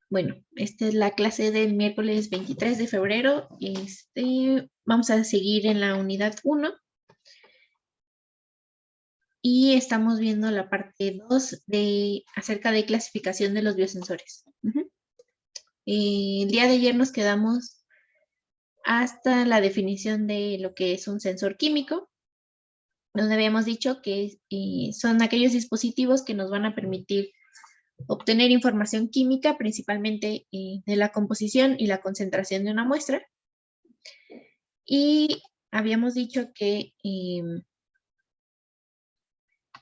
Bueno, esta es la clase del miércoles 23 de febrero. Vamos a seguir en la unidad 1 y estamos viendo la parte 2 acerca de clasificación de los biosensores. El día de ayer nos quedamos hasta la definición de lo que es un sensor químico, donde habíamos dicho que son aquellos dispositivos que nos van a permitir obtener información química, principalmente de la composición y la concentración de una muestra. Y habíamos dicho que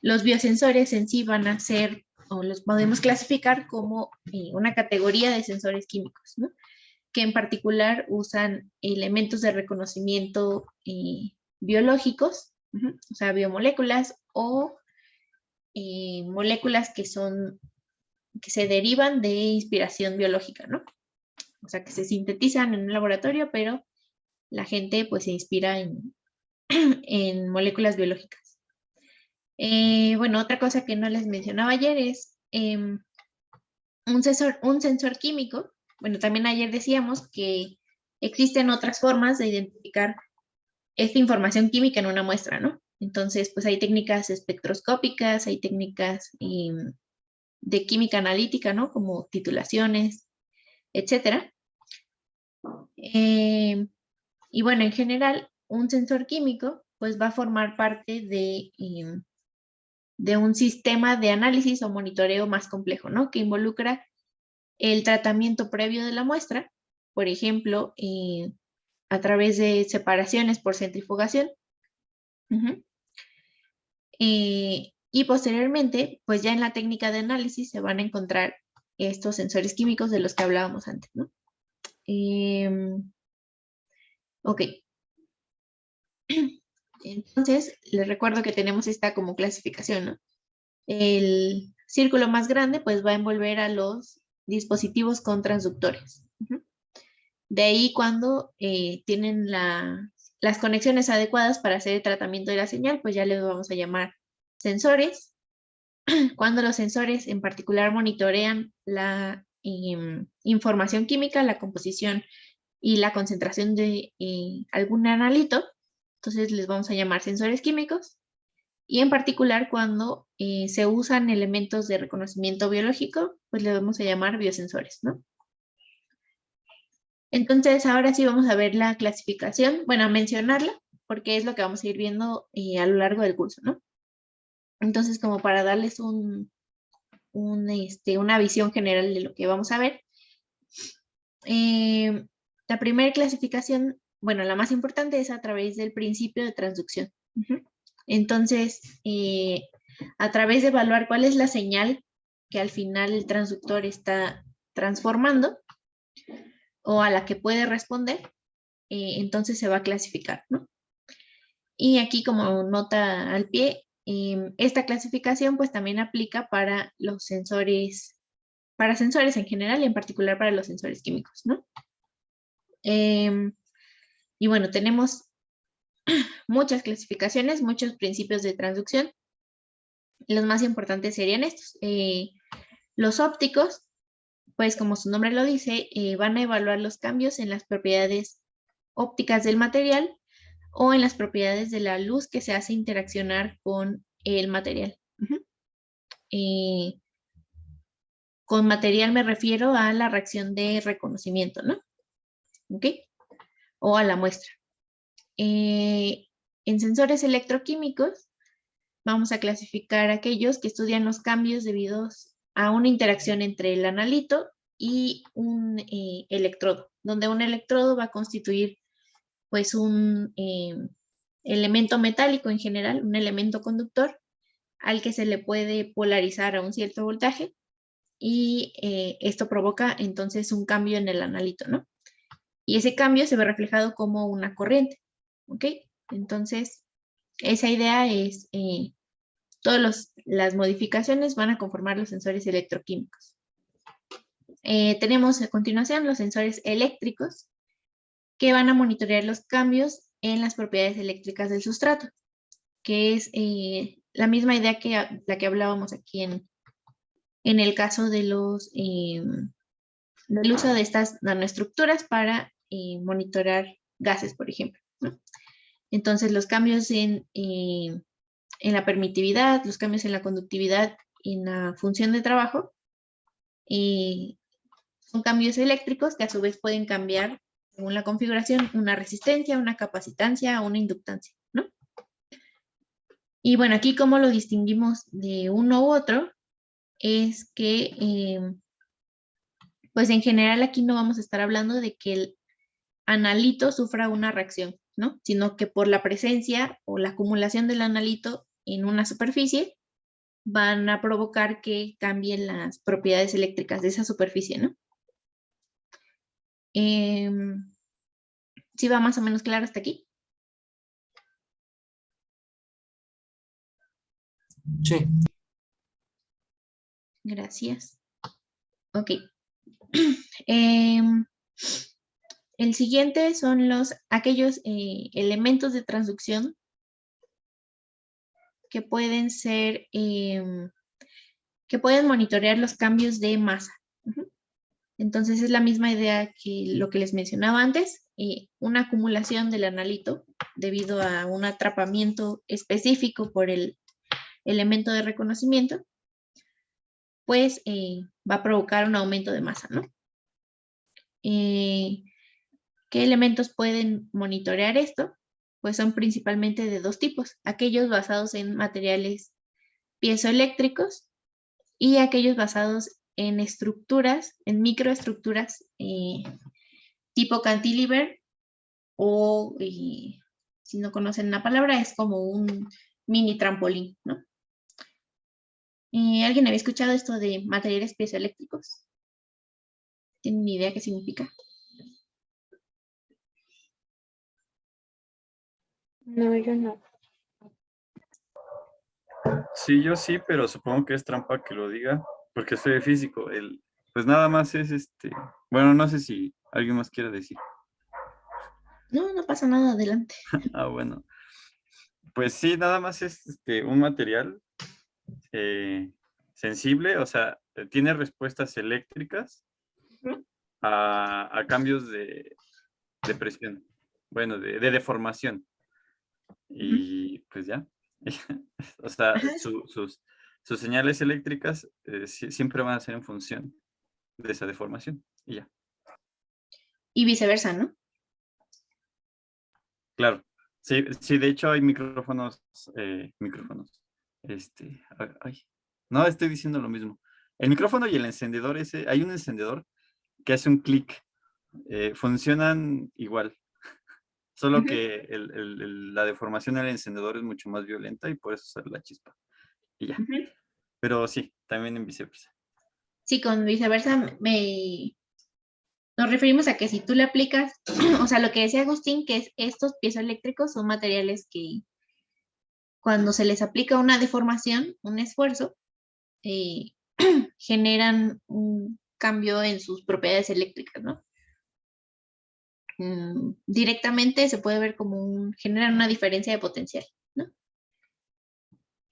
los biosensores en sí van a ser, o los podemos clasificar como una categoría de sensores químicos, ¿no? Que en particular usan elementos de reconocimiento biológicos, o sea, biomoléculas o moléculas que se derivan de inspiración biológica, ¿no? O sea, que se sintetizan en un laboratorio, pero la gente pues se inspira en moléculas biológicas. Bueno, otra cosa que no les mencionaba ayer es un sensor químico. Bueno, también ayer decíamos que existen otras formas de identificar esta información química en una muestra, ¿no? Entonces, pues hay técnicas espectroscópicas, hay técnicas de química analítica, ¿no? Como titulaciones, etcétera. Y bueno, en general, un sensor químico pues va a formar parte de un sistema de análisis o monitoreo más complejo, ¿no? Que involucra el tratamiento previo de la muestra, por ejemplo, a través de separaciones por centrifugación. Y posteriormente, pues ya en la técnica de análisis se van a encontrar estos sensores químicos de los que hablábamos antes, ¿no? Ok. Entonces, les recuerdo que tenemos esta como clasificación, ¿no? El círculo más grande pues va a envolver a los dispositivos con transductores. De ahí cuando tienen las conexiones adecuadas para hacer el tratamiento de la señal, pues ya les vamos a llamar sensores. Cuando los sensores en particular monitorean la información química, la composición y la concentración de algún analito, entonces les vamos a llamar sensores químicos. Y en particular cuando se usan elementos de reconocimiento biológico, pues le vamos a llamar biosensores, ¿no? Entonces, ahora sí vamos a ver la clasificación, bueno, a mencionarla, porque es lo que vamos a ir viendo a lo largo del curso, ¿no? Entonces, como para darles una visión general de lo que vamos a ver, la primera clasificación, bueno, la más importante es a través del principio de transducción. Entonces, a través de evaluar cuál es la señal que al final el transductor está transformando o a la que puede responder, entonces se va a clasificar, ¿no? Y aquí como nota al pie, esta clasificación pues también aplica para los sensores, para sensores en general y en particular para los sensores químicos, ¿no? Y bueno, tenemos muchas clasificaciones, muchos principios de transducción. Los más importantes serían estos. Los ópticos, pues como su nombre lo dice, van a evaluar los cambios en las propiedades ópticas del material o en las propiedades de la luz que se hace interaccionar con el material. Con material me refiero a la reacción de reconocimiento, ¿no? ¿Ok? O a la muestra. En sensores electroquímicos vamos a clasificar aquellos que estudian los cambios debidos a una interacción entre el analito y un electrodo, donde un electrodo va a constituir pues un elemento metálico en general, un elemento conductor, al que se le puede polarizar a un cierto voltaje y esto provoca entonces un cambio en el analito, ¿no? Y ese cambio se ve reflejado como una corriente, ¿ok? Entonces, esa idea es, todas las modificaciones van a conformar los sensores electroquímicos. Tenemos a continuación los sensores eléctricos, que van a monitorear los cambios en las propiedades eléctricas del sustrato, que es la misma idea que la que hablábamos aquí en el caso de del uso de estas nanoestructuras para monitorar gases, por ejemplo, ¿no? Entonces, los cambios en la permitividad, los cambios en la conductividad, en la función de trabajo, son cambios eléctricos que a su vez pueden cambiar, según la configuración, una resistencia, una capacitancia o una inductancia, ¿no? Y bueno, aquí cómo lo distinguimos de uno u otro es que, pues en general aquí no vamos a estar hablando de que el analito sufra una reacción, ¿no? Sino que por la presencia o la acumulación del analito en una superficie van a provocar que cambien las propiedades eléctricas de esa superficie, ¿no? ¿Sí va más o menos claro hasta aquí? Sí. Gracias. Ok. El siguiente son aquellos elementos de transducción que pueden ser, que pueden monitorear los cambios de masa. Entonces es la misma idea que lo que les mencionaba antes, una acumulación del analito debido a un atrapamiento específico por el elemento de reconocimiento, pues va a provocar un aumento de masa, ¿no? ¿Qué elementos pueden monitorear esto? Pues son principalmente de dos tipos, aquellos basados en materiales piezoeléctricos y aquellos basados en estructuras, en microestructuras tipo cantilever o, si no conocen la palabra, es como un mini trampolín, ¿no? ¿Alguien había escuchado esto de materiales piezoeléctricos? ¿Tienen ni idea qué significa? No, yo no. Sí, yo sí, pero supongo que es trampa que lo diga, porque soy de físico. Pues nada más es bueno, no sé si alguien más quiere decir. No, no pasa nada, adelante. Ah, bueno. Pues sí, nada más es un material sensible, o sea, tiene respuestas eléctricas a cambios de presión, bueno, de deformación. Y pues ya. O sea, Ajá, sus señales eléctricas siempre van a ser en función de esa deformación. Y ya. y viceversa, ¿no? Claro. Sí, sí, de hecho hay micrófonos. Ay, no, estoy diciendo lo mismo. El micrófono y el encendedor hay un encendedor que hace un clic. Funcionan igual. Solo Ujú. que la deformación del encendedor es mucho más violenta y por eso sale la chispa. Y ya. Ujú. Pero sí, también en viceversa. Sí, con viceversa nos referimos a que si tú le aplicas, o sea, lo que decía Agustín, que es estos piezoeléctricos son materiales que cuando se les aplica una deformación, un esfuerzo, eh, generan un cambio en sus propiedades eléctricas, ¿no? Directamente se puede ver como generan una diferencia de potencial, ¿no?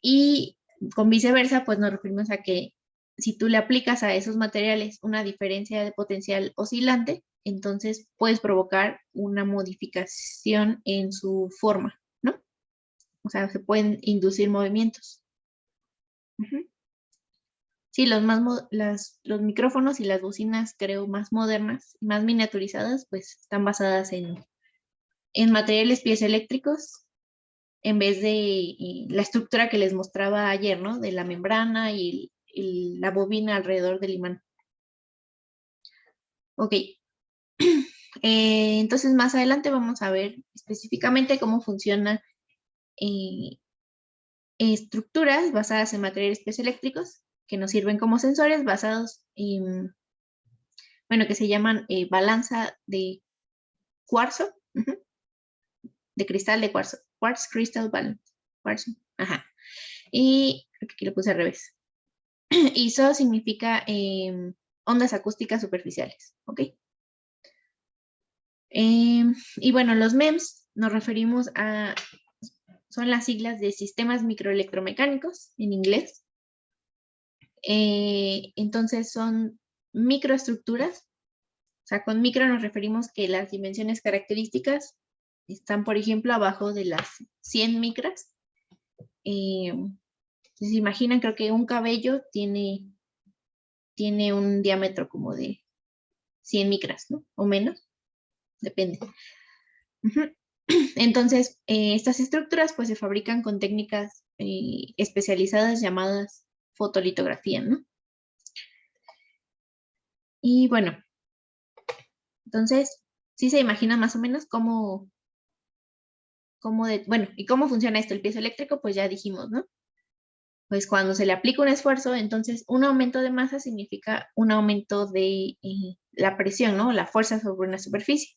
Y con viceversa, pues nos referimos a que si tú le aplicas a esos materiales una diferencia de potencial oscilante, entonces puedes provocar una modificación en su forma, ¿no? O sea, se pueden inducir movimientos. Ujú. Sí, los micrófonos y las bocinas, creo, más modernas y más miniaturizadas, pues están basadas en materiales piezoeléctricos en vez de la estructura que les mostraba ayer, ¿no? De la membrana y la bobina alrededor del imán. Ok. Entonces, más adelante vamos a ver específicamente cómo funcionan eh, estructuras basadas en materiales piezoeléctricos que nos sirven como sensores basados en, bueno, que se llaman balanza de cuarzo, de cristal de cuarzo, quartz crystal balance, cuarzo, ajá. Y creo que aquí lo puse al revés. ISO significa ondas acústicas superficiales, ¿ok? Y bueno, los MEMS nos referimos a son las siglas de sistemas microelectromecánicos en inglés. Entonces son microestructuras. O sea, con micro nos referimos que las dimensiones características están, por ejemplo, abajo de las 100 micras. Si se imaginan, creo que un cabello tiene un diámetro como de 100 micras, ¿no? O menos, depende. Entonces, estas estructuras pues se fabrican con técnicas especializadas llamadas fotolitografía, ¿no? Y bueno, entonces, sí se imagina más o menos bueno, ¿y cómo funciona esto? El piezo eléctrico, pues ya dijimos, ¿no? Pues cuando se le aplica un esfuerzo, entonces un aumento de masa significa un aumento de la presión, ¿no? La fuerza sobre una superficie.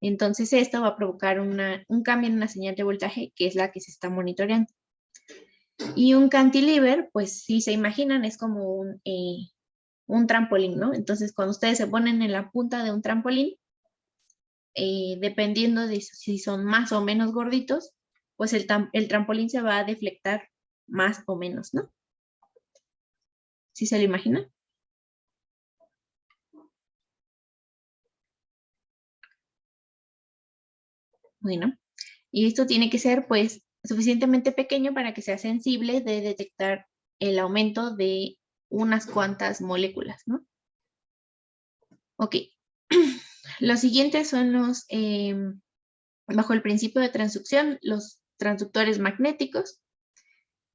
Entonces esto va a provocar un cambio en una señal de voltaje, que es la que se está monitoreando. Y un cantilever, pues si se imaginan, es como un trampolín, ¿no? Entonces cuando ustedes se ponen en la punta de un trampolín, dependiendo de si son más o menos gorditos, pues el trampolín se va a deflectar más o menos, ¿no? ¿Sí se lo imaginan? Bueno, y esto tiene que ser pues suficientemente pequeño para que sea sensible de detectar el aumento de unas cuantas moléculas, ¿no? Ok. Los siguientes son bajo el principio de transducción, los transductores magnéticos,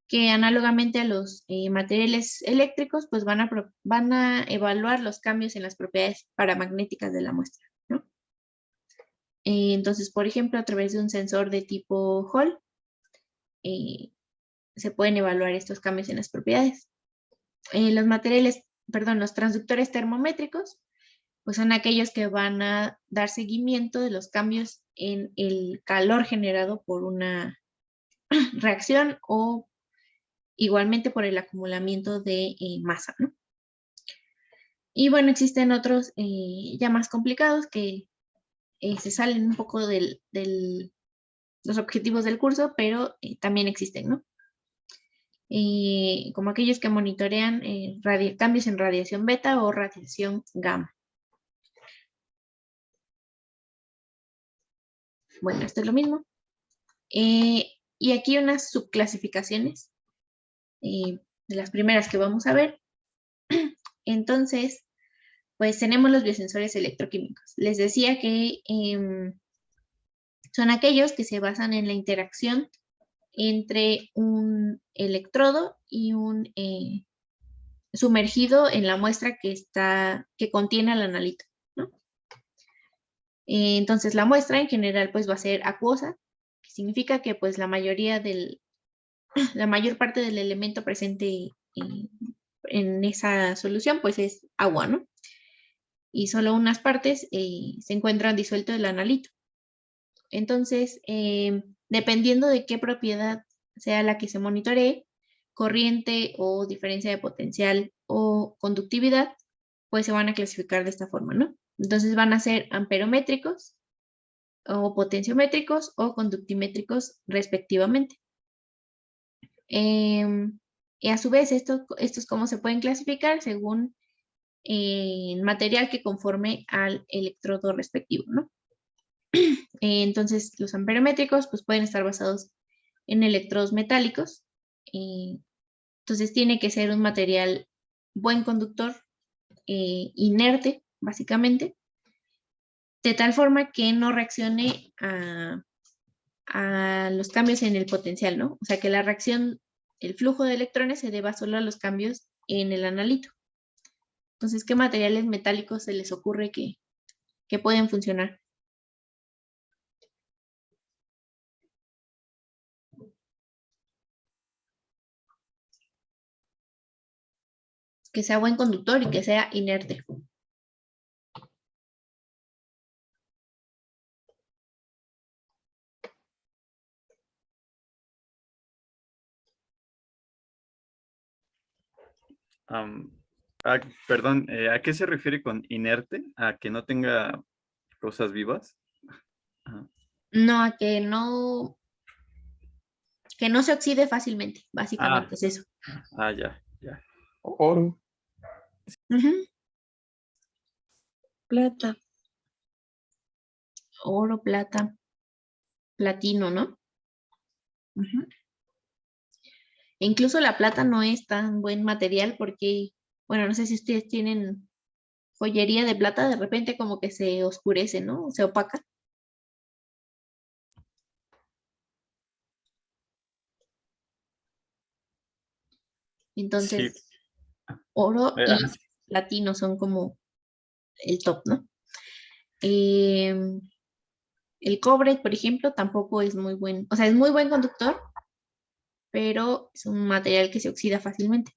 que análogamente a los materiales eléctricos, pues van a evaluar los cambios en las propiedades paramagnéticas de la muestra, ¿no? Entonces, por ejemplo, a través de un sensor de tipo Hall, se pueden evaluar estos cambios en las propiedades. Los transductores termométricos, pues son aquellos que van a dar seguimiento de los cambios en el calor generado por una reacción o igualmente por el acumulamiento de masa, ¿no? Y bueno, existen otros ya más complicados que se salen un poco de los objetivos del curso, pero también existen, ¿no? Como aquellos que monitorean cambios en radiación beta o radiación gamma. Bueno, esto es lo mismo. Y aquí unas subclasificaciones de las primeras que vamos a ver. Entonces, pues tenemos los biosensores electroquímicos. Les decía que son aquellos que se basan en la interacción entre un electrodo y un sumergido en la muestra que contiene al analito, ¿no? Entonces la muestra en general pues va a ser acuosa, que significa que pues la mayor parte del elemento presente en esa solución pues es agua, ¿no? Y solo unas partes se encuentran disuelto el analito. Entonces, dependiendo de qué propiedad sea la que se monitoree, corriente o diferencia de potencial o conductividad, pues se van a clasificar de esta forma, ¿no? Entonces van a ser amperométricos o potenciométricos o conductimétricos respectivamente. Y a su vez, estos cómo se pueden clasificar según el material que conforme al electrodo respectivo, ¿no? Entonces, los amperométricos pues, pueden estar basados en electrodos metálicos. Entonces, tiene que ser un material buen conductor, inerte, básicamente, de tal forma que no reaccione a los cambios en el potencial, ¿no? O sea, que la reacción, el flujo de electrones se deba solo a los cambios en el analito. Entonces, ¿qué materiales metálicos se les ocurre que pueden funcionar? Que sea buen conductor y que sea inerte. Perdón, ¿a qué se refiere con inerte? ¿A que no tenga cosas vivas? Ajá. No, a que no que no se oxide fácilmente, Ah, básicamente es eso. ya, ya. Oro. Ujú. Plata. Oro, plata, platino, ¿no? Ujú. E incluso la plata no es tan buen material porque, bueno, no sé si ustedes tienen joyería de plata, de repente como que se oscurece, ¿no? Se opaca. Sí. Entonces, oro y Ajá. platino son como el top, ¿no? Em, el cobre, por ejemplo, tampoco es muy buen, o sea, es muy buen conductor, pero es un material que se oxida fácilmente.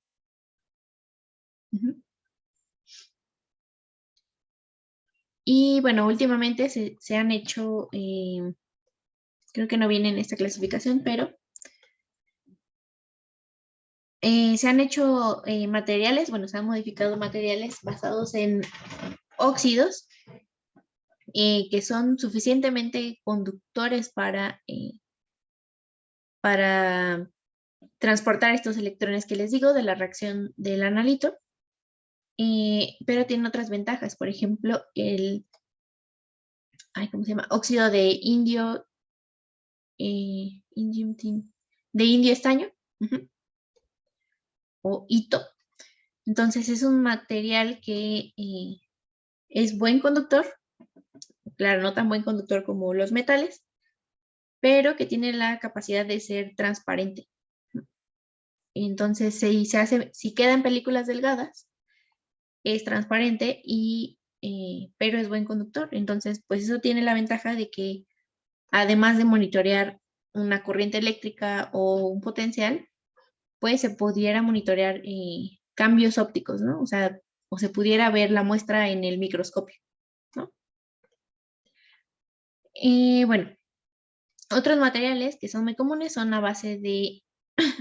Ujú. Y bueno, últimamente se han hecho, creo que no viene en esta clasificación, pero se han hecho materiales, bueno, se han modificado materiales basados en óxidos que son suficientemente conductores para transportar estos electrones que les digo de la reacción del analito, pero tienen otras ventajas. Por ejemplo, ay, ¿cómo se llama? Óxido de indio, de indio estaño, ujú, o hito. Entonces es un material que es buen conductor, claro, no tan buen conductor como los metales, pero que tiene la capacidad de ser transparente. Entonces, si queda en películas delgadas, es transparente pero es buen conductor. Entonces, pues eso tiene la ventaja de que además de monitorear una corriente eléctrica o un potencial, pues se pudiera monitorear cambios ópticos, ¿no? O sea, o se pudiera ver la muestra en el microscopio, ¿no? Bueno, otros materiales que son muy comunes son a base de,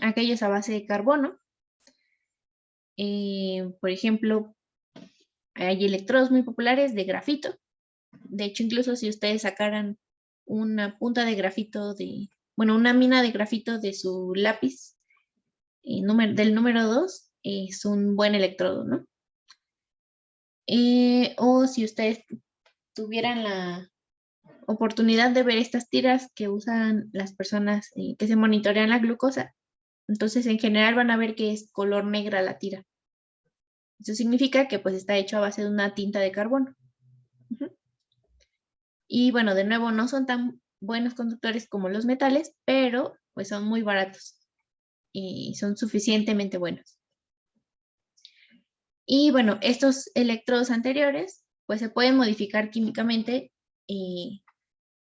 aquellos a base de carbono. Por ejemplo, hay electrodos muy populares de grafito. De hecho, incluso si ustedes sacaran una punta de grafito bueno, una mina de grafito de su lápiz del número 2, es un buen electrodo, ¿no? O si ustedes tuvieran la oportunidad de ver estas tiras que usan las personas que se monitorean la glucosa, entonces en general van a ver que es color negra la tira. Eso significa que pues está hecho a base de una tinta de carbono. Ujú. Y bueno, de nuevo, no son tan buenos conductores como los metales, pero pues son muy baratos y son suficientemente buenos. Y bueno, estos electrodos anteriores pues se pueden modificar químicamente,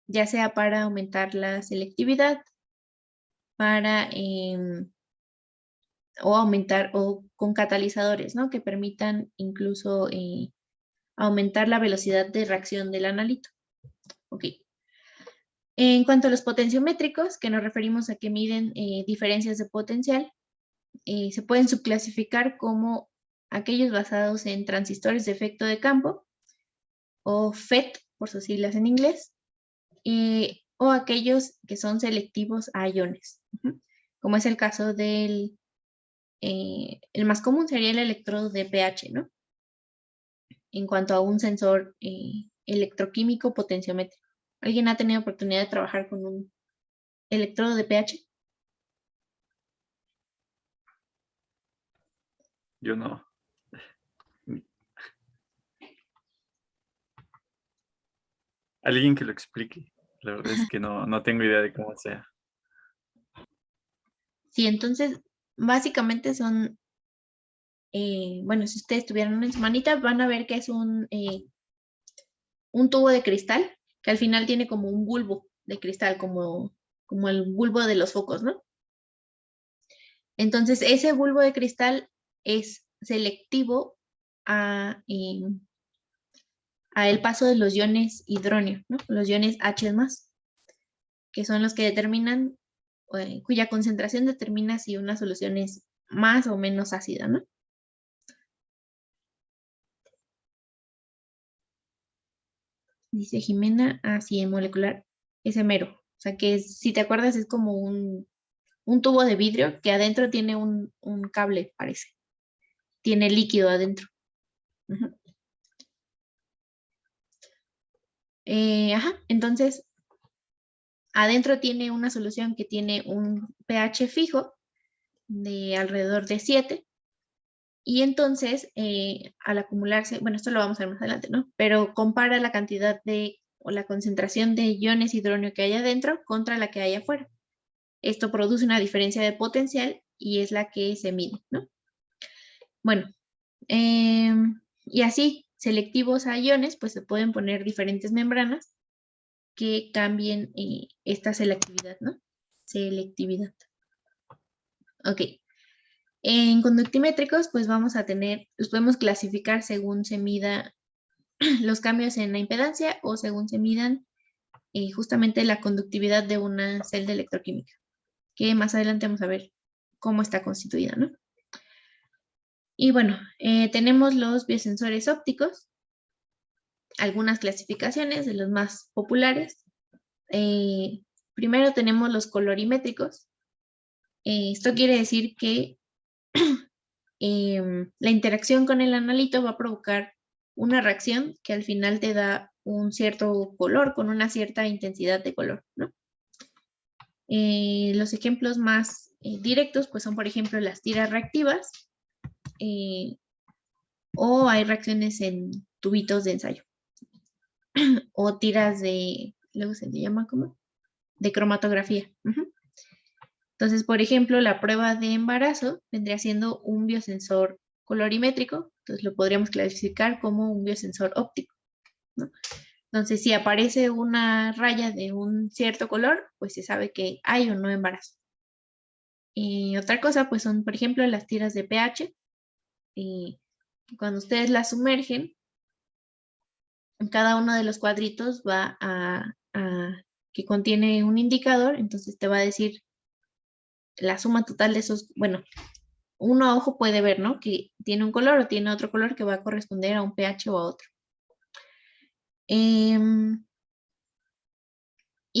ya sea para aumentar la selectividad, para o aumentar o con catalizadores, ¿no? Que permitan incluso aumentar la velocidad de reacción del analito. Ok. En cuanto a los potenciométricos, que nos referimos a que miden diferencias de potencial, se pueden subclasificar como aquellos basados en transistores de efecto de campo, o FET, por sus siglas en inglés, o aquellos que son selectivos a iones, como es el caso el más común sería el electrodo de pH, ¿no? En cuanto a un sensor electroquímico potenciométrico. ¿Alguien ha tenido oportunidad de trabajar con un electrodo de pH? Yo no. Alguien que lo explique. La verdad es que no tengo idea de cómo sea. Sí, entonces básicamente son, bueno, si ustedes tuvieran una en su manita, van a ver que es un tubo de cristal que al final tiene como un bulbo de cristal, como el bulbo de los focos, ¿no? Entonces, ese bulbo de cristal es selectivo a el paso de los iones hidróneo, ¿no? Los iones H+, que son los que determinan, cuya concentración determina si una solución es más o menos ácida, ¿no? Dice Jimena, así en molecular, es hemero. O sea que si te acuerdas es como un tubo de vidrio que adentro tiene un cable, parece. Tiene líquido adentro. Ujú. Entonces, adentro tiene una solución que tiene un pH fijo de alrededor de 7. Y entonces, al acumularse, bueno, esto lo vamos a ver más adelante, ¿no? Pero compara la cantidad o la concentración de iones hidróneo que hay adentro contra la que hay afuera. Esto produce una diferencia de potencial y es la que se mide, ¿no? Bueno, y así, selectivos a iones, pues se pueden poner diferentes membranas que cambien esta selectividad, ¿no? Selectividad. Ok. En conductimétricos, pues vamos a tener, los podemos clasificar según se mida los cambios en la impedancia o según se midan justamente la conductividad de una celda electroquímica, que más adelante vamos a ver cómo está constituida, ¿no? Y bueno, tenemos los biosensores ópticos, algunas clasificaciones de los más populares. Primero tenemos los colorimétricos. Esto quiere decir que la interacción con el analito va a provocar una reacción que al final te da un cierto color con una cierta intensidad de color, ¿no? Los ejemplos más directos pues son, por ejemplo, las tiras reactivas o hay reacciones en tubitos de ensayo o tiras luego se le llama como de cromatografía. Entonces, por ejemplo, la prueba de embarazo vendría siendo un biosensor colorimétrico, entonces lo podríamos clasificar como un biosensor óptico, ¿no? Entonces, si aparece una raya de un cierto color, pues se sabe que hay o no embarazo. Y otra cosa, pues son, por ejemplo, las tiras de pH. Y cuando ustedes las sumergen, cada uno de los cuadritos va que contiene un indicador, entonces te va a decir la suma total de esos, bueno, uno a ojo puede ver, ¿no? Que tiene un color o tiene otro color que va a corresponder a un pH o a otro. Y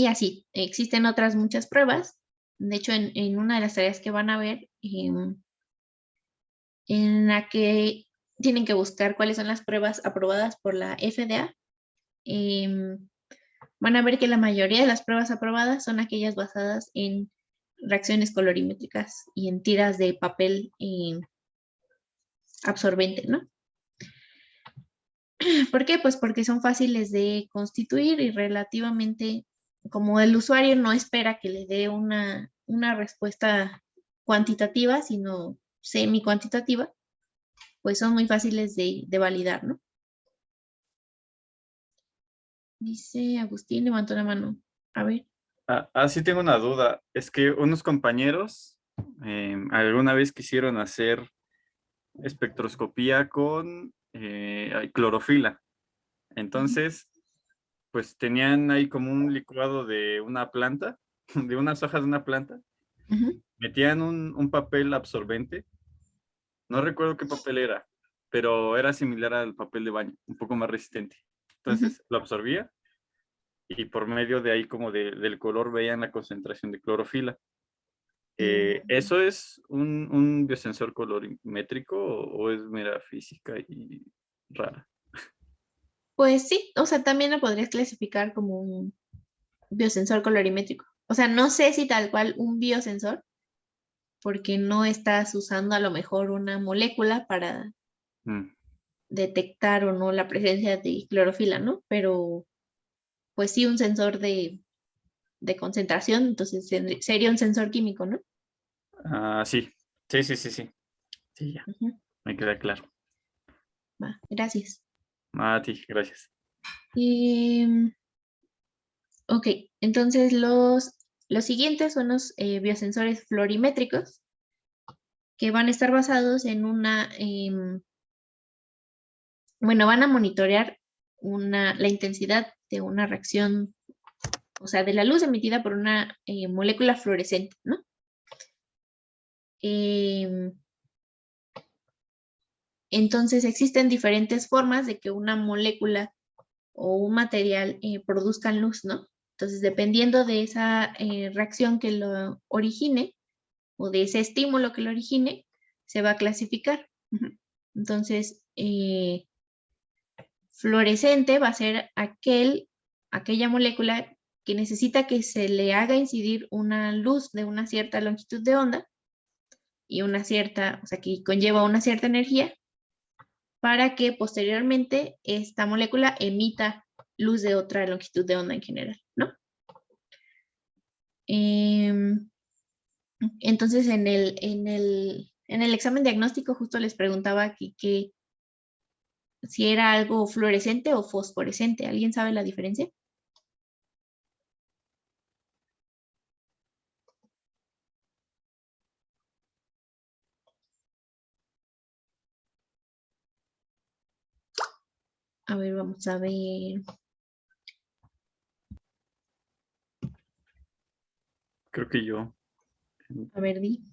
así, existen otras muchas pruebas. De hecho, en una de las tareas que van a ver, en la que tienen que buscar cuáles son las pruebas aprobadas por la FDA, van a ver que la mayoría de las pruebas aprobadas son aquellas basadas en reacciones colorimétricas y en tiras de papel absorbente, ¿no? ¿Por qué? Pues porque son fáciles de constituir y relativamente, como el usuario no espera que le dé una respuesta cuantitativa, sino semi-cuantitativa, pues son muy fáciles de validar, ¿no? Dice Agustín, levantó la mano. A ver. Sí tengo una duda. Es que unos compañeros alguna vez quisieron hacer espectroscopía con clorofila. Entonces, pues tenían ahí como un licuado de una planta, de unas hojas de una planta. Metían un papel absorbente. No recuerdo qué papel era, pero era similar al papel de baño, un poco más resistente. Entonces, lo absorbía y por medio de ahí como del color veían la concentración de clorofila. ¿Eso es un biosensor colorimétrico o es mera física y rara? Pues sí, o sea, también lo podrías clasificar como un biosensor colorimétrico. O sea, no sé si tal cual un biosensor, porque no estás usando a lo mejor una molécula para detectar o no la presencia de clorofila, ¿no? Pero pues sí un sensor de concentración, entonces sería un sensor químico, ¿no? Sí. Sí. Sí, ya. Me queda claro. Va, gracias. A ti, gracias. Ok, entonces los siguientes son los biosensores florimétricos, que van a estar basados en bueno, van a monitorear la intensidad de una reacción, o sea, de la luz emitida por una molécula fluorescente, ¿no? Entonces existen diferentes formas de que una molécula o un material produzcan luz, ¿no? Entonces, dependiendo de esa reacción que lo origine, o de ese estímulo que lo origine, se va a clasificar. Entonces, fluorescente va a ser aquella molécula que necesita que se le haga incidir una luz de una cierta longitud de onda y o sea, que conlleva una cierta energía para que posteriormente esta molécula emita luz de otra longitud de onda en general, ¿no? Entonces, en el examen diagnóstico justo les preguntaba que si era algo fluorescente o fosforescente. ¿Alguien sabe la diferencia? A ver, vamos a ver. Creo que yo. A ver, di.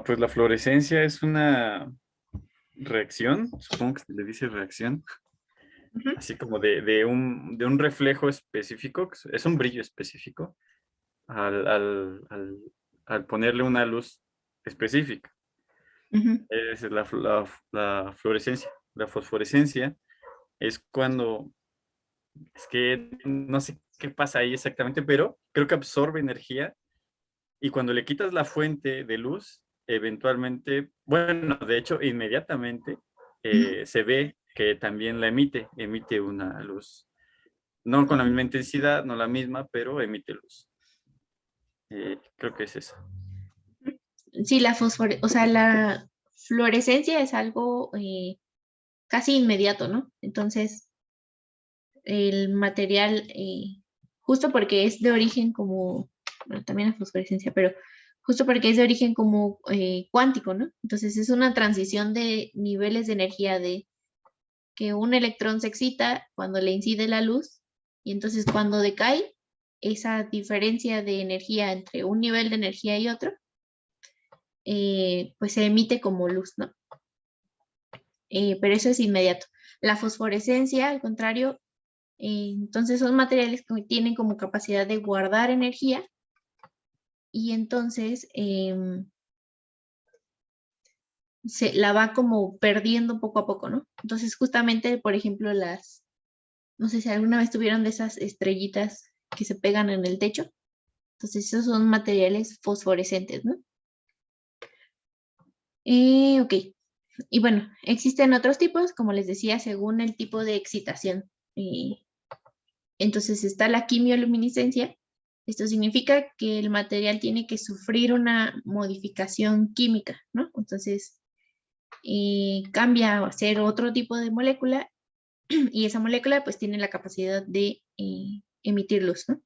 Pues la fluorescencia es una reacción, supongo que se le dice reacción, Ujú. así como de un reflejo específico, es un brillo específico, al ponerle una luz específica. Ujú. Esa es la fluorescencia. La fosforescencia es cuando, es que no sé qué pasa ahí exactamente, pero creo que absorbe energía y cuando le quitas la fuente de luz, eventualmente, bueno, de hecho, inmediatamente Ujú. se ve que también la emite una luz. No con la misma intensidad, no la misma, pero emite luz. Creo que es eso. Sí, o sea, la fluorescencia es algo casi inmediato, ¿no? Entonces, el material, justo porque es de origen como, bueno, también la fosforescencia, pero justo porque es de origen como cuántico, ¿no? Entonces, es una transición de niveles de energía de que un electrón se excita cuando le incide la luz y entonces cuando decae, esa diferencia de energía entre un nivel de energía y otro, pues se emite como luz, ¿no? Pero eso es inmediato. La fosforescencia, al contrario, entonces son materiales que tienen como capacidad de guardar energía y entonces se la va como perdiendo poco a poco, ¿no? Entonces justamente, por ejemplo, no sé si alguna vez tuvieron de esas estrellitas que se pegan en el techo. Entonces esos son materiales fosforescentes, ¿no? Ok. Y bueno, existen otros tipos, como les decía, según el tipo de excitación. Entonces está la quimioluminiscencia. Esto significa que el material tiene que sufrir una modificación química, ¿no? Entonces cambia a ser otro tipo de molécula y esa molécula pues tiene la capacidad de emitir luz, ¿no?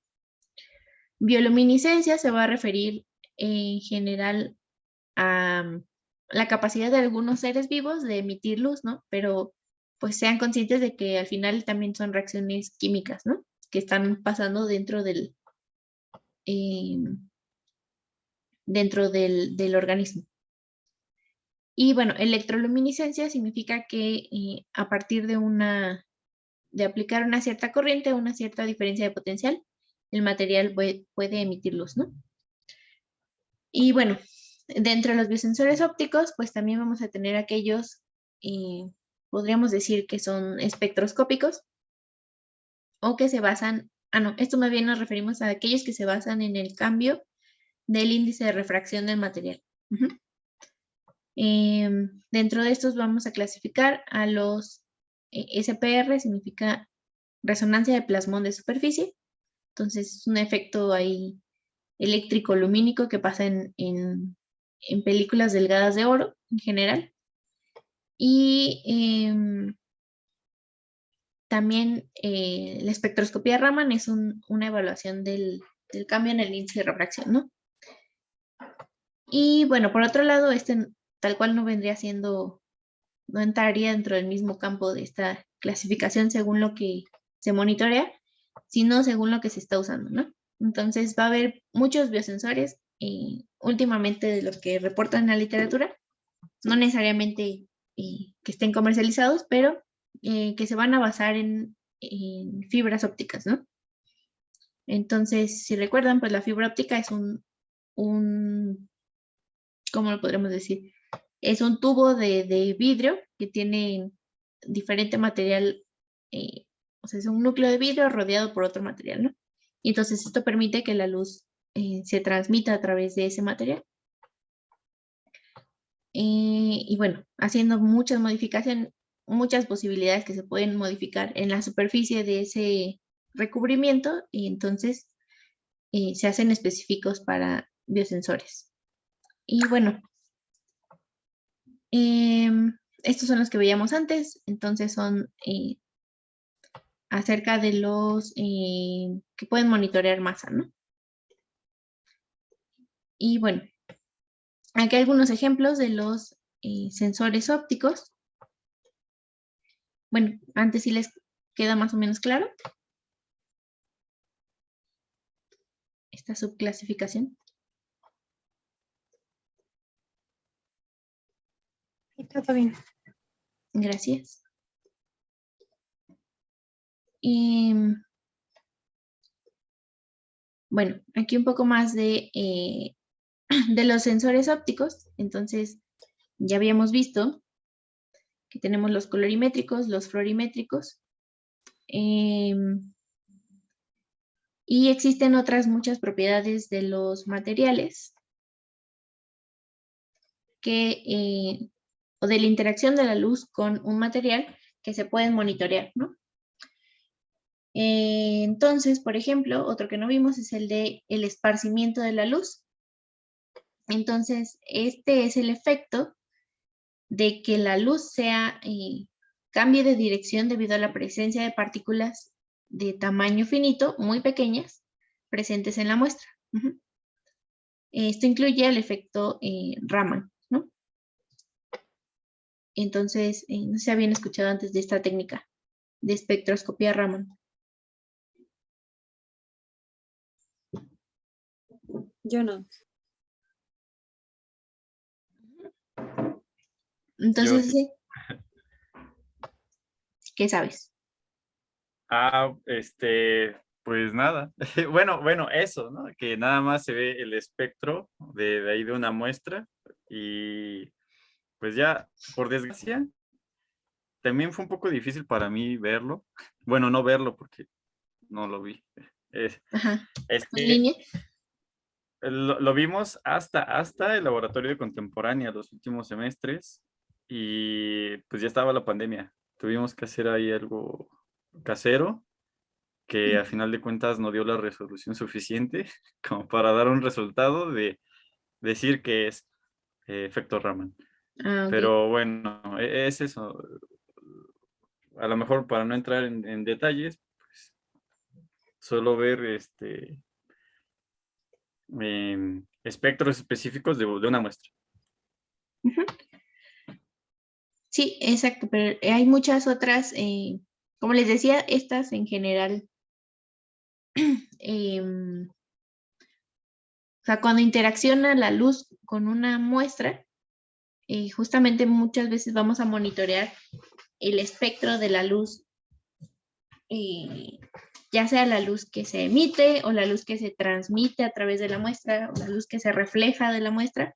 Bioluminiscencia se va a referir en general a la capacidad de algunos seres vivos de emitir luz, ¿no? Pero pues sean conscientes de que al final también son reacciones químicas, ¿no? Que están pasando eh, dentro del organismo. Y bueno, electroluminiscencia significa que a partir de aplicar una cierta corriente, una cierta diferencia de potencial, el material puede emitir luz, ¿no? Y bueno, dentro de los biosensores ópticos, pues también vamos a tener aquellos, podríamos decir que son espectroscópicos o que se basan, no, esto más bien nos referimos a aquellos que se basan en el cambio del índice de refracción del material. Ujú. Dentro de estos vamos a clasificar a los SPR, significa resonancia de plasmón de superficie. Entonces es un efecto ahí eléctrico lumínico que pasa en películas delgadas de oro en general. Y también la espectroscopía Raman es una evaluación del cambio en el índice de refracción, ¿no? Y bueno, por otro lado, tal cual no vendría siendo, no entraría dentro del mismo campo de esta clasificación según lo que se monitorea, sino según lo que se está usando, ¿no? Entonces va a haber muchos biosensores, últimamente de los que reportan en la literatura, no necesariamente que estén comercializados, pero que se van a basar en fibras ópticas, ¿no? Entonces, si recuerdan, pues la fibra óptica es ¿cómo lo podremos decir? Es un tubo de vidrio que tiene diferente material, o sea, es un núcleo de vidrio rodeado por otro material, ¿no? Y entonces esto permite que la luz se transmita a través de ese material. Y bueno, haciendo muchas modificaciones, muchas posibilidades que se pueden modificar en la superficie de ese recubrimiento, y entonces se hacen específicos para biosensores. Y bueno, estos son los que veíamos antes, entonces son acerca de los que pueden monitorear masa, ¿no? Y bueno, aquí hay algunos ejemplos de los sensores ópticos. Bueno, antes sí les queda más o menos claro esta subclasificación. Y todo bien. Gracias. Y bueno, aquí un poco más de los sensores ópticos. Entonces, ya habíamos visto que tenemos los colorimétricos, los fluorimétricos. Y existen otras muchas propiedades de los materiales o de la interacción de la luz con un material que se pueden monitorear, ¿no? Entonces, por ejemplo, otro que no vimos es el de el esparcimiento de la luz. Entonces, este es el efecto de que la luz cambie de dirección debido a la presencia de partículas de tamaño finito, muy pequeñas, presentes en la muestra. Esto incluye el efecto Raman, ¿no? Entonces, no sé si habían escuchado antes de esta técnica de espectroscopía Raman. Yo no. Entonces, sí. ¿qué sabes? Pues nada. Bueno, eso, ¿no? Que nada más se ve el espectro de ahí de una muestra y pues ya, por desgracia, también fue un poco difícil para mí verlo. Bueno, no verlo porque no lo vi. Ajá. Es ¿En que línea? lo vimos hasta el laboratorio de contemporánea los últimos semestres y pues ya estaba la pandemia. Tuvimos que hacer ahí algo casero que a final de cuentas no dio la resolución suficiente como para dar un resultado de decir que es efecto Raman. Ah, ok. Pero bueno, es eso. A lo mejor para no entrar en detalles, pues solo ver espectros específicos de una muestra. Ujú. Sí, exacto, pero hay muchas otras, como les decía, estas en general, o sea, cuando interacciona la luz con una muestra, justamente muchas veces vamos a monitorear el espectro de la luz, ya sea la luz que se emite o la luz que se transmite a través de la muestra o la luz que se refleja de la muestra.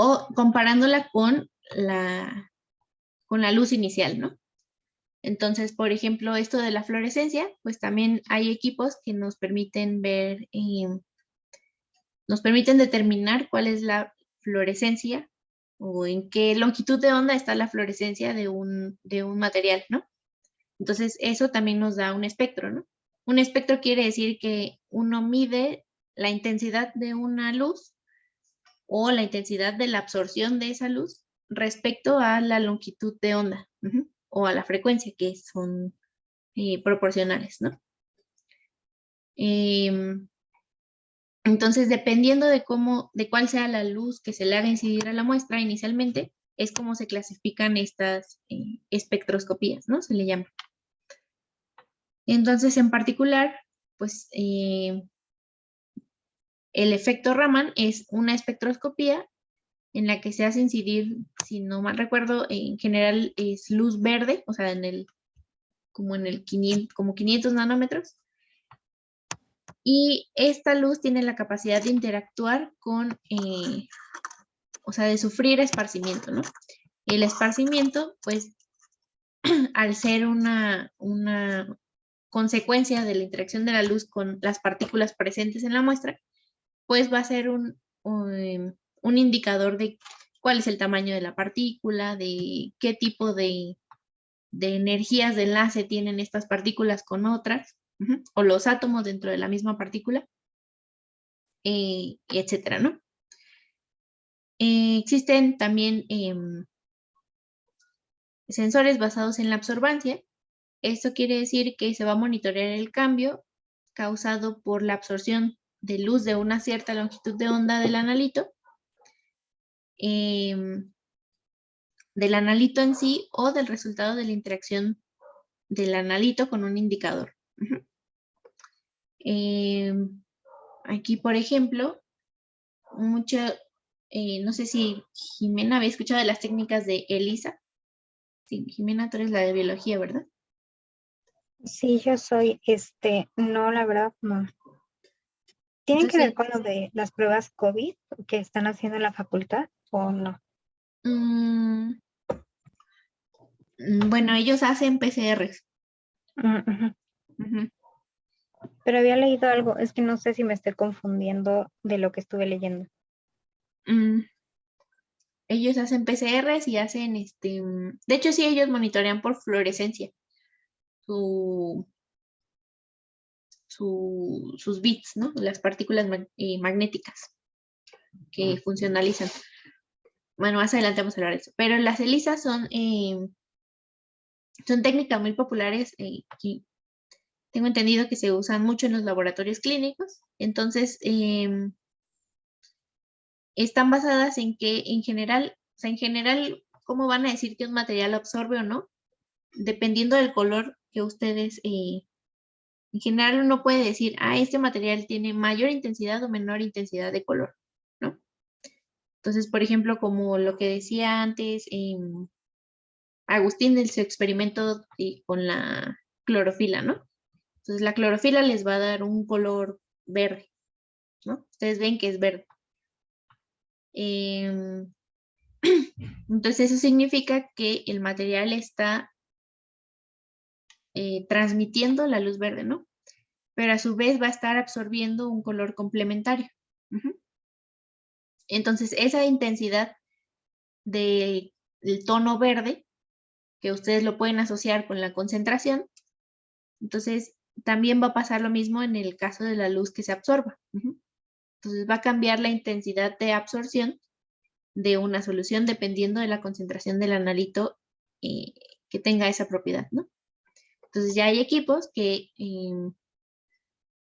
O comparándola con la luz inicial, ¿no? Entonces, por ejemplo, esto de la fluorescencia, pues también hay equipos que nos permiten ver, nos permiten determinar cuál es la fluorescencia o en qué longitud de onda está la fluorescencia de un material, ¿no? Entonces, eso también nos da un espectro, ¿no? Un espectro quiere decir que uno mide la intensidad de una luz o la intensidad de la absorción de esa luz respecto a la longitud de onda o a la frecuencia, que son proporcionales, ¿no? Entonces, dependiendo de cuál sea la luz que se le haga incidir a la muestra inicialmente, es como se clasifican estas espectroscopías, ¿no? Se le llama. Entonces, en particular, pues el efecto Raman es una espectroscopía en la que se hace incidir, si no mal recuerdo, en general es luz verde, o sea, como 500 nanómetros, Y esta luz tiene la capacidad de interactuar con, o sea, de sufrir esparcimiento, ¿no? El esparcimiento, pues, al ser una consecuencia de la interacción de la luz con las partículas presentes en la muestra, pues va a ser un indicador de cuál es el tamaño de la partícula, de qué tipo de energías de enlace tienen estas partículas con otras, o los átomos dentro de la misma partícula, etcétera, ¿no? Existen también sensores basados en la absorbancia. Esto quiere decir que se va a monitorear el cambio causado por la absorción de luz de una cierta longitud de onda del analito en sí o del resultado de la interacción del analito con un indicador. Aquí, por ejemplo, no sé si Jimena había escuchado de las técnicas de ELISA. Sí, Jimena, tú eres la de biología, ¿verdad? Sí, yo soy, no, la verdad, no. ¿Tienen que ver Entonces, con lo de las pruebas COVID que están haciendo en la facultad o no? bueno, ellos hacen PCRs. Ujú. Ujú. Pero había leído algo, es que no sé si me estoy confundiendo de lo que estuve leyendo. Mm, Ellos hacen PCRs y hacen, de hecho sí, ellos monitorean por fluorescencia su, sus bits, ¿no? Las partículas magnéticas que funcionalizan. Bueno, más adelante vamos a hablar de eso. Pero las ELISA son técnicas muy populares que tengo entendido que se usan mucho en los laboratorios clínicos. Entonces, están basadas en que en general, ¿cómo van a decir que un material absorbe o no? Dependiendo del color que ustedes, en general uno puede decir, este material tiene mayor intensidad o menor intensidad de color, ¿no? Entonces, por ejemplo, como lo que decía antes, Agustín, de su experimento con la clorofila, ¿no? Entonces, la clorofila les va a dar un color verde, ¿no? Ustedes ven que es verde. Em, entonces, eso significa que el material está transmitiendo la luz verde, ¿no? Pero a su vez va a estar absorbiendo un color complementario. Ujú. Entonces, esa intensidad del tono verde, que ustedes lo pueden asociar con la concentración, entonces también va a pasar lo mismo en el caso de la luz que se absorba. Ujú. Entonces va a cambiar la intensidad de absorción de una solución dependiendo de la concentración del analito eh, que tenga esa propiedad, ¿no? Entonces ya hay equipos que,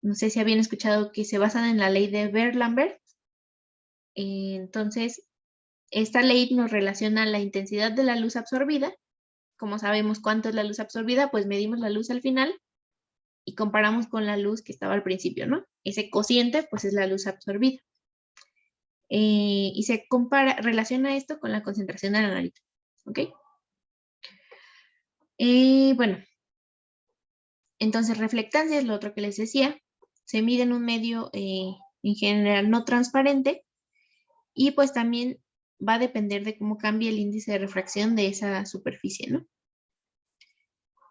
no sé si habían escuchado, que se basan en la ley de Beer-Lambert. Entonces, esta ley nos relaciona la intensidad de la luz absorbida. Como sabemos cuánto es la luz absorbida, pues medimos la luz al final y comparamos con la luz que estaba al principio, ¿no? Ese cociente, pues es la luz absorbida. Y se relaciona esto con la concentración del analito, ¿ok? Bueno, entonces reflectancia es lo otro que les decía. Se mide en un medio en general no transparente y pues también va a depender de cómo cambie el índice de refracción de esa superficie, ¿no?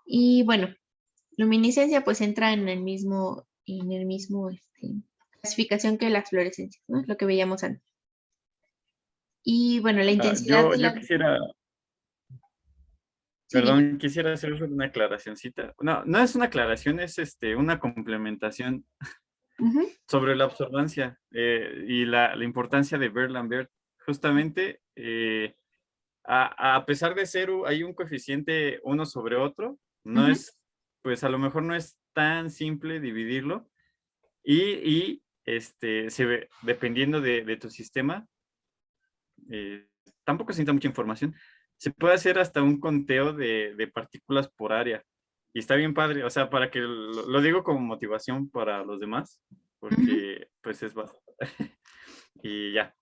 Y bueno, luminiscencia pues entra en el mismo clasificación que las fluorescencias, ¿no? Lo que veíamos antes. Y bueno, la intensidad de Yo la... quisiera, Sí, dime. perdón, quisiera hacer una aclaracioncita. No, no es una aclaración, es una complementación Ujú, sobre la absorbancia y la importancia de Beer-Lambert. Justamente, a pesar de ser, hay un coeficiente uno sobre otro, no ujú, es, pues a lo mejor no es tan simple dividirlo se ve, dependiendo de tu sistema, tampoco se necesita mucha información. Se puede hacer hasta un conteo de partículas por área. Y está bien padre, o sea, para que lo digo como motivación para los demás, ujú. porque pues es básico. Y ya.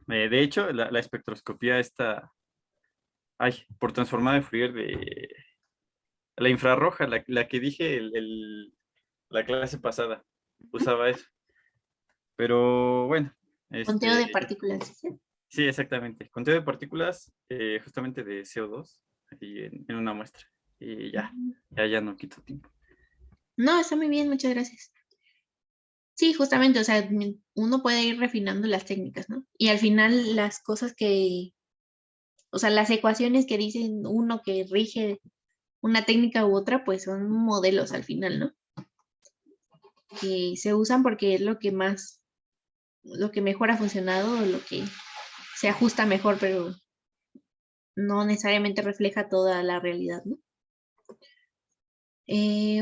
De hecho, la espectroscopía está, por transformada de Fourier de la infrarroja, la que dije la clase pasada. usaba eso. Pero bueno, Conteo de partículas. ¿Sí? sí, exactamente. Conteo de partículas justamente de CO2 ahí en una muestra. Y ya no quito tiempo. No, está muy bien, muchas gracias. Sí, justamente, o sea, uno puede ir refinando las técnicas, ¿no? Y al final las cosas o sea, las ecuaciones que dicen uno que rige una técnica u otra, pues son modelos al final, ¿no? Que se usan porque es lo que mejor ha funcionado, o lo que se ajusta mejor, pero no necesariamente refleja toda la realidad, ¿no?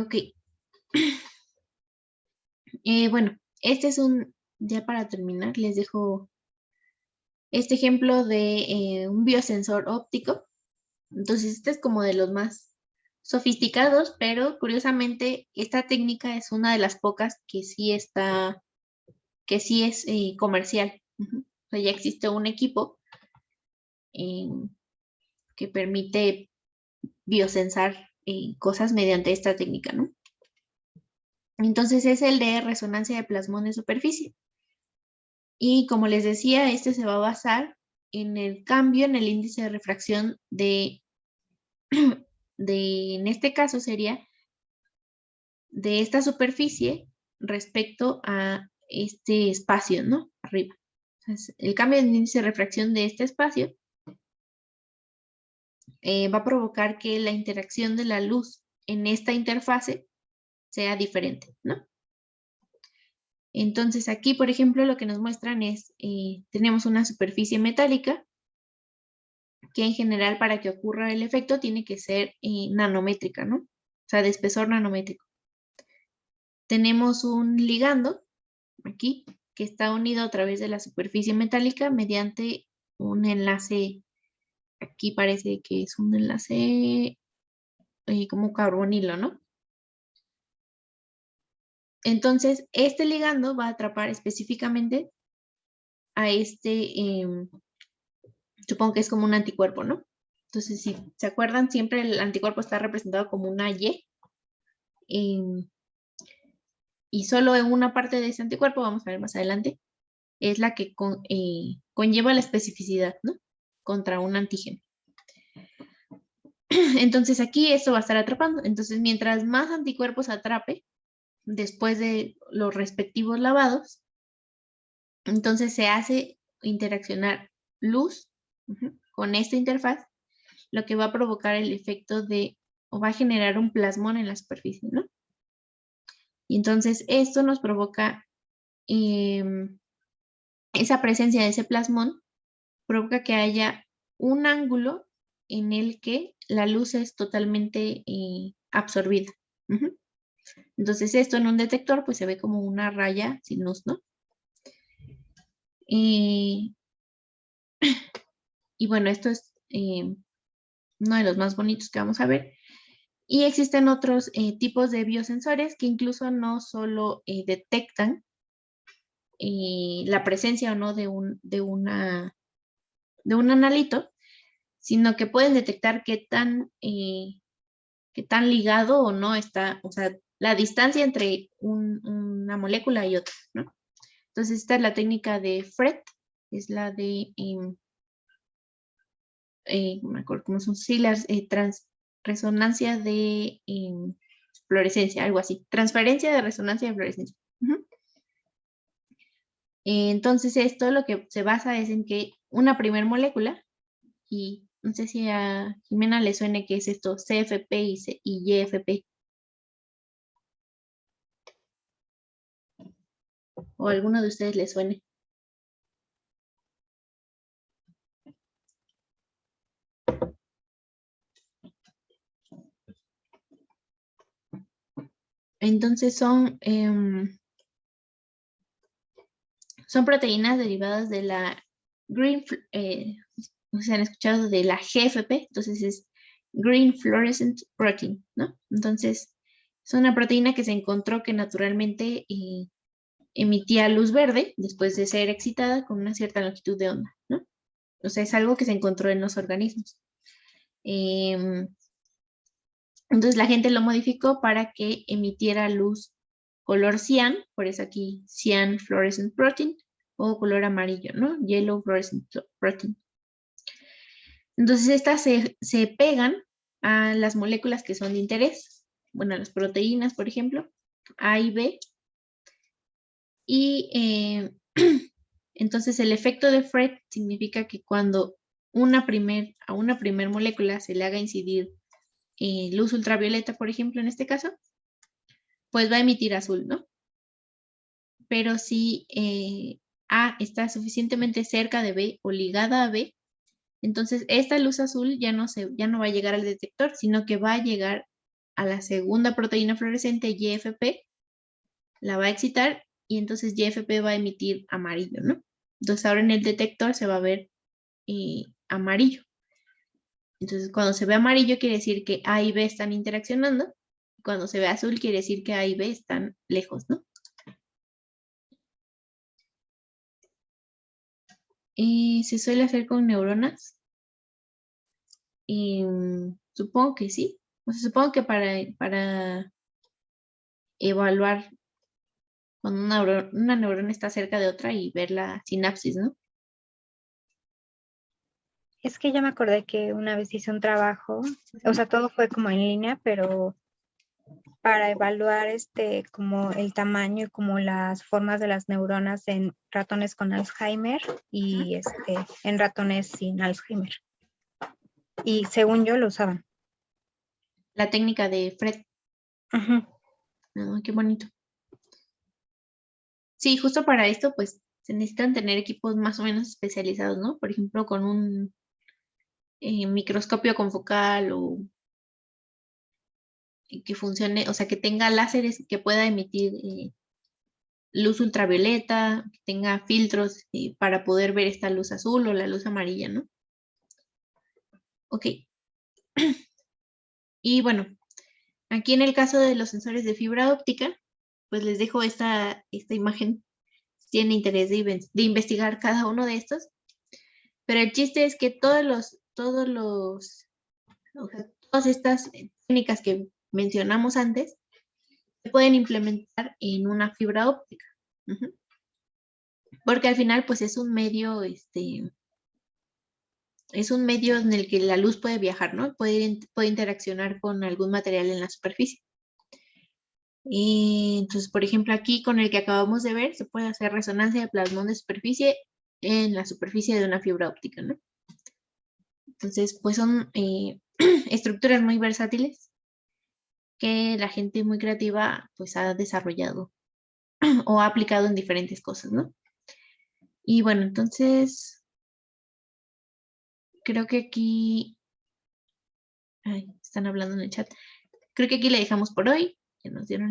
Ok. Bueno, este es ya para terminar, les dejo este ejemplo de un biosensor óptico. Entonces, este es como de los más sofisticados, pero curiosamente esta técnica es una de las pocas que sí es comercial. Ujú. O sea, ya existe un equipo eh, que permite biosensar cosas mediante esta técnica, ¿no? Entonces es el de resonancia de plasmón de superficie. Y como les decía, este se va a basar en el cambio en el índice de refracción en este caso sería de esta superficie respecto a este espacio, ¿no? Arriba. Entonces, el cambio en índice de refracción de este espacio va a provocar que la interacción de la luz en esta interfase sea diferente, ¿no? Entonces aquí, por ejemplo, lo que nos muestran es, tenemos una superficie metálica que en general para que ocurra el efecto tiene que ser nanométrica, ¿no? O sea, de espesor nanométrico. Tenemos un ligando aquí que está unido a través de la superficie metálica mediante un enlace, aquí parece que es un enlace como carbonilo, ¿no? Entonces, este ligando va a atrapar específicamente a supongo que es como un anticuerpo, ¿no? Entonces, si se acuerdan, siempre el anticuerpo está representado como una Y. Y solo en una parte de ese anticuerpo, vamos a ver más adelante, es la que conlleva la especificidad, ¿no? Contra un antígeno. Entonces aquí esto va a estar atrapando. Entonces, mientras más anticuerpos atrape, después de los respectivos lavados, entonces se hace interaccionar luz con esta interfaz, lo que va a provocar el efecto o va a generar un plasmón en la superficie, ¿no? Y entonces esto nos provoca, esa presencia de ese plasmón provoca que haya un ángulo en el que la luz es totalmente absorbida. Entonces esto en un detector pues se ve como una raya sin luz, ¿no? Y bueno, esto es uno de los más bonitos que vamos a ver. Y existen otros tipos de biosensores que incluso no solo detectan la presencia o no de un analito, sino que pueden detectar qué tan ligado o no está, o sea, la distancia entre una molécula y otra, ¿no? Entonces, esta es la técnica de FRET, es la de, no me acuerdo cómo son siglas, resonancia de fluorescencia, algo así, transferencia de resonancia de fluorescencia. Entonces, esto lo que se basa es en que una primer molécula, y no sé si a Jimena le suene qué es esto, CFP y YFP, o a alguno de ustedes le suene. Entonces son proteínas derivadas de la no sé si han escuchado de la GFP, entonces es Green Fluorescent Protein, ¿no? Entonces, es una proteína que se encontró que naturalmente emitía luz verde después de ser excitada con una cierta longitud de onda, ¿no? O sea, es algo que se encontró en los organismos. Entonces, la gente lo modificó para que emitiera luz color cian, por eso aquí cian fluorescent protein, o color amarillo, ¿no? Yellow fluorescent protein. Entonces estas se pegan a las moléculas que son de interés, bueno, a las proteínas, por ejemplo, A y B. Y entonces el efecto de Fred significa que cuando a una primer molécula se le haga incidir luz ultravioleta, por ejemplo, en este caso, pues va a emitir azul, ¿no? Pero si A está suficientemente cerca de B o ligada a B, entonces esta luz azul ya no va a llegar al detector, sino que va a llegar a la segunda proteína fluorescente, YFP, la va a excitar y entonces YFP va a emitir amarillo, ¿no? Entonces ahora en el detector se va a ver amarillo. Entonces cuando se ve amarillo quiere decir que A y B están interaccionando. Cuando se ve azul quiere decir que A y B están lejos, ¿no? ¿Se suele hacer con neuronas? Supongo que sí. O sea, supongo que para evaluar cuando una neurona está cerca de otra y ver la sinapsis, ¿no? Es que ya me acordé que una vez hice un trabajo, o sea, todo fue como en línea, pero para evaluar como el tamaño y como las formas de las neuronas en ratones con Alzheimer y en ratones sin Alzheimer. Y según yo lo usaban. La técnica de Fred. Ujú. Qué bonito. Sí, justo para esto, pues, se necesitan tener equipos más o menos especializados, ¿no? Por ejemplo, con un microscopio confocal o que funcione, o sea, que tenga láseres que pueda emitir luz ultravioleta, que tenga filtros para poder ver esta luz azul o la luz amarilla, ¿no? Ok. Y bueno, aquí en el caso de los sensores de fibra óptica, pues les dejo esta imagen. Si tienen interés de investigar cada uno de estos. Pero el chiste es que o sea, todas estas técnicas que mencionamos antes se pueden implementar en una fibra óptica. Ujú. Porque al final, pues es un medio en el que la luz puede viajar, ¿no? Puede interaccionar con algún material en la superficie. Y entonces, por ejemplo, aquí con el que acabamos de ver, se puede hacer resonancia de plasmón de superficie en la superficie de una fibra óptica, ¿no? Entonces, pues son estructuras muy versátiles que la gente muy creativa pues ha desarrollado o ha aplicado en diferentes cosas, ¿no? Y bueno, entonces creo que aquí, ay, están hablando en el chat, creo que aquí le dejamos por hoy, que nos dieron